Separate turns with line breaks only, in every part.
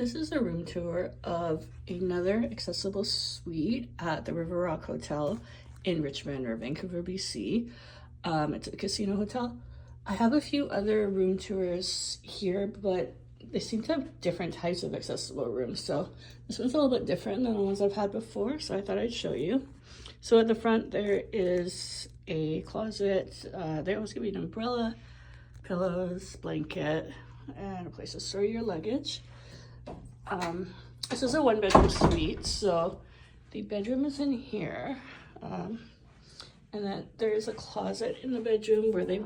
This is a room tour of another accessible suite at the Riverrock Hotel in Richmond or Vancouver, BC. It's a casino hotel. I have a few other room tours here, but they seem to have different types of accessible rooms. So this one's a little bit different than the ones I've had before, so I thought I'd show you. So at the front, there is a closet. They always give you an umbrella, pillows, blanket, and a place to store your luggage. This is a one-bedroom suite, so the bedroom is in here, and then there is a closet in the bedroom where they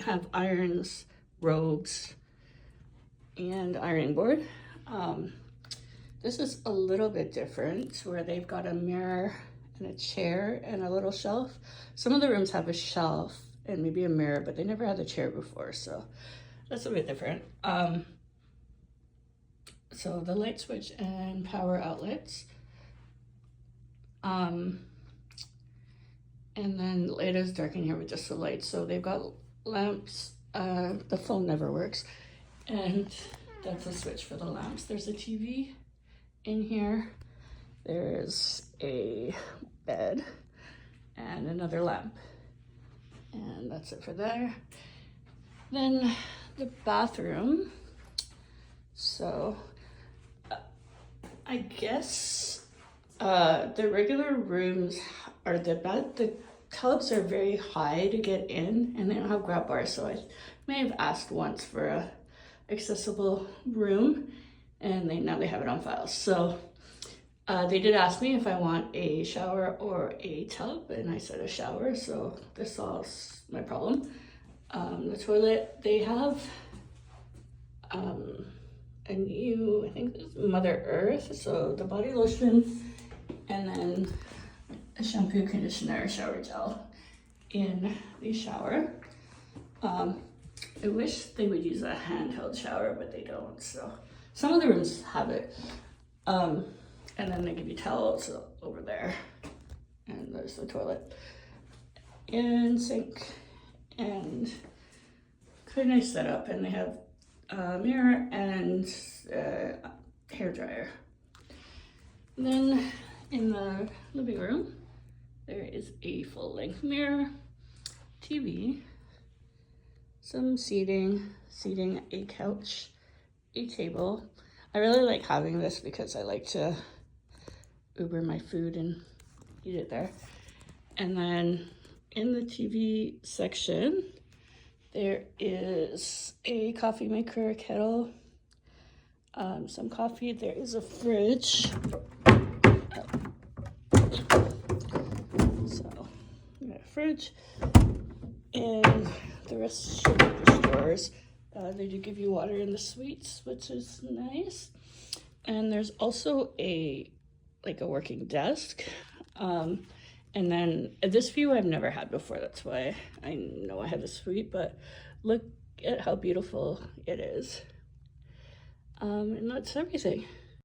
have irons, robes, and ironing board. This is a little bit different, where they've got a mirror and a chair and a little shelf. Some of the rooms have a shelf and maybe a mirror, but they never had the chair before, so that's a bit different. So the light switch and power outlets. And then it is dark in here with just the lights. So they've got lamps. The phone never works. And that's a switch for the lamps. There's a TV in here. There's a bed and another lamp. And that's it for there. Then the bathroom. So I guess the regular rooms are the tubs are very high to get in, and they don't have grab bars. So I may have asked once for a accessible room, and now they have it on file. So they did ask me if I want a shower or a tub, and I said a shower. So this solves my problem. The toilet, they have a new, I think it's Mother Earth, so the body lotion, and then a shampoo, conditioner, shower gel in the shower. I wish they would use a handheld shower, but they don't, so some of the rooms have it. And then they give you towels over there, and there's the toilet and sink, and quite a nice setup, and they have a mirror and hair dryer. And then in the living room, there is a full-length mirror, TV, some seating, a couch, a table. I really like having this because I like to Uber my food and eat it there. And then in the TV section, there is a coffee maker, a kettle, some coffee. There is a fridge. So, we got a fridge, and the rest should be the drawers. They do give you water in the suites, which is nice. And there's also a working desk. And then this view I've never had before. That's why I know I have a suite, but look at how beautiful it is. And that's everything.